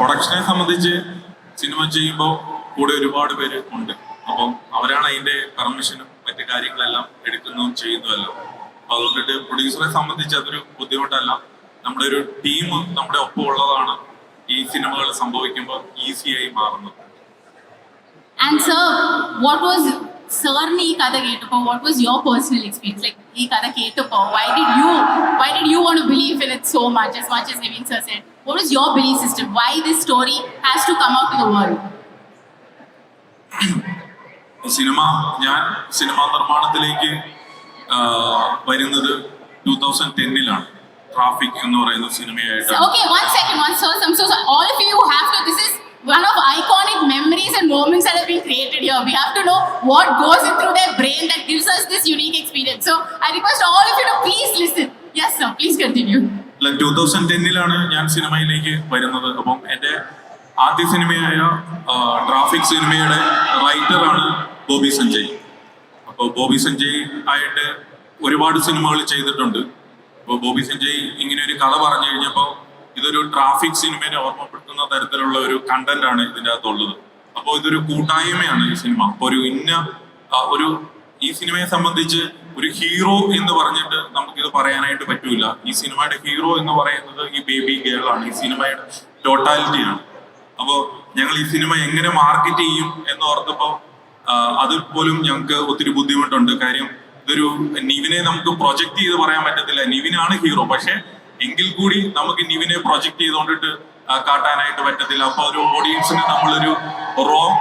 പ്രൊഡക്ഷനെ സംബന്ധിച്ച് സിനിമ ചെയ്യുമ്പോൾ കൂടെ ഒരുപാട് പേര് ഉണ്ട്. അപ്പം അവരാണ് അതിന്റെ പെർമിഷനും മറ്റു കാര്യങ്ങളെല്ലാം എടുക്കുന്നതും ചെയ്യുന്നതല്ലോ. അപ്പൊ അതുകൊണ്ടിട്ട് പ്രൊഡ്യൂസറെ സംബന്ധിച്ച് അതൊരു ബുദ്ധിമുട്ടല്ല. നമ്മുടെ ഒരു ടീം നമ്മുടെ ഒപ്പം ഉള്ളതാണ് ഈ സിനിമകൾ സംഭവിക്കുമ്പോൾ ഈസിയായി മാറുന്നത്. And sir, what was sirni ee katha ketappo? What was your personal experience? Like ee katha ketappo, why did you want to believe in it so much as Naveen sir said? What was your belief system? Why this story has to come out to the world? ഞാൻ cinema നിർമ്മാണത്തിലേക്ക് വരുന്നത് 2010-ലാണ്. Traffic എന്ന് പറയുന്ന സിനിമയായിട്ട്. Okay, one second. I'm so sorry. All of you have to. This is one of iconic memories and moments that have been created here. We have to know what goes through their brain that gives us this unique experience. So I request all of you to please listen. Yes, sir. Please continue. 2010-ലാണ് ഞാൻ സിനിമയിലേക്ക് വരുന്നത്. അപ്പം എൻ്റെ ആദ്യ സിനിമയായ traffic സിനിമയുടെ റൈറ്ററാണ് ബോബി സഞ്ജയ്. അപ്പോൾ ബോബി സഞ്ജയ് ആയിട്ട് ഒരുപാട് സിനിമകൾ ചെയ്തിട്ടുണ്ട്. അപ്പോൾ ബോബി സഞ്ജയ് ഇങ്ങനെ ഒരു കഥ പറഞ്ഞു കഴിഞ്ഞപ്പോൾ ഇതൊരു ട്രാഫിക് സിനിമയെ ഓർമ്മപ്പെടുത്തുന്ന തരത്തിലുള്ള ഒരു കണ്ടന്റ് ആണ് ഇതിൻ്റെ അകത്തുള്ളത്. അപ്പോൾ ഇതൊരു കൂട്ടായ്മയാണ് ഈ സിനിമ. അപ്പോൾ ഒരു ഈ സിനിമയെ സംബന്ധിച്ച് ഒരു ഹീറോ എന്ന് പറഞ്ഞിട്ട് നമുക്കിത് പറയാനായിട്ട് പറ്റൂല. ഈ സിനിമയുടെ ഹീറോ എന്ന് പറയുന്നത് ഈ ബേബി ഗേൾ ആണ്. ഈ സിനിമയുടെ ടോട്ടാലിറ്റിയാണ്. അപ്പോൾ ഞങ്ങൾ ഈ സിനിമ എങ്ങനെ മാർക്കറ്റ് ചെയ്യും എന്ന് ഓർത്തപ്പോൾ അതിൽ പോലും ഞങ്ങൾക്ക് ഒത്തിരി ബുദ്ധിമുട്ടുണ്ട്. കാര്യം ഇതൊരു നിവിനെ നമുക്ക് പ്രൊജക്ട് ചെയ്ത് പറയാൻ പറ്റത്തില്ല. നിവിനാണ് ഹീറോ, പക്ഷെ എങ്കിൽ കൂടി നമുക്ക് നിവിനെ പ്രൊജക്ട് ചെയ്തുകൊണ്ടിട്ട് കാട്ടാനായിട്ട് പറ്റത്തില്ല. അപ്പൊ ഒരു ഓഡിയൻസിന് നമ്മളൊരു റോങ്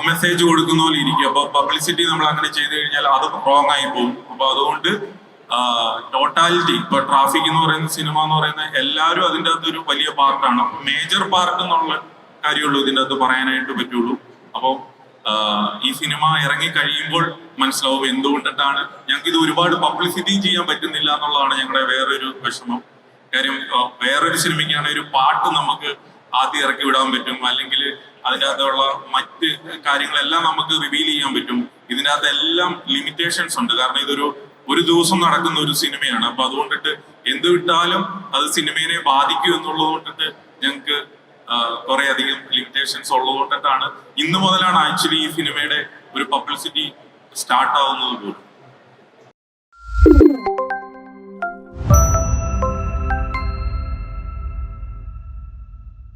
മെസ്സേജ് കൊടുക്കുന്ന പോലെ ഇരിക്കും. അപ്പൊ പബ്ലിസിറ്റി നമ്മൾ അങ്ങനെ ചെയ്ത് കഴിഞ്ഞാൽ അത് റോങ് ആയി പോകും. അപ്പൊ അതുകൊണ്ട് ടോട്ടാലിറ്റി, ഇപ്പൊ ട്രാഫിക് എന്ന് പറയുന്ന സിനിമ എന്ന് പറയുന്ന എല്ലാവരും അതിൻ്റെ അകത്ത് ഒരു വലിയ പാർട്ടാണ്. മേജർ പാർട്ട് എന്നുള്ള കാര്യമുള്ളൂ ഇതിൻ്റെ അകത്ത് പറയാനായിട്ട് പറ്റുള്ളൂ. അപ്പോൾ ഈ സിനിമ ഇറങ്ങി കഴിയുമ്പോൾ മനസ്സിലാവും എന്തുകൊണ്ടിട്ടാണ് ഞങ്ങൾക്ക് ഇത് ഒരുപാട് പബ്ലിസിറ്റി ചെയ്യാൻ പറ്റുന്നില്ല എന്നുള്ളതാണ് ഞങ്ങളുടെ വേറൊരു വിഷമം. കാര്യം വേറൊരു സിനിമയ്ക്കാണ് ഒരു പാട്ട് നമുക്ക് ആദ്യം ഇറക്കി വിടാൻ പറ്റും, അല്ലെങ്കിൽ അതിൻ്റെ അകത്തുള്ള മറ്റ് കാര്യങ്ങളെല്ലാം നമുക്ക് റിവീൽ ചെയ്യാൻ പറ്റും. ഇതിൻ്റെ അകത്തെല്ലാം ലിമിറ്റേഷൻസ് ഉണ്ട്. കാരണം ഒരു ദിവസം നടക്കുന്ന ഒരു സിനിമയാണ്. അപ്പൊ അതുകൊണ്ടിട്ട് എന്ത് വിട്ടാലും അത് സിനിമയെ ബാധിക്കും എന്നുള്ളത് കൊണ്ടിട്ട് ഞങ്ങൾക്ക് കുറെ അധികം ലിമിറ്റേഷൻസ് ഉള്ളത് കൊണ്ടിട്ടാണ് ഇന്ന് മുതലാണ് ആക്ച്വലി ഈ സിനിമയുടെ ഒരു പബ്ലിസിറ്റി സ്റ്റാർട്ട് ആവുന്നത് പോലും.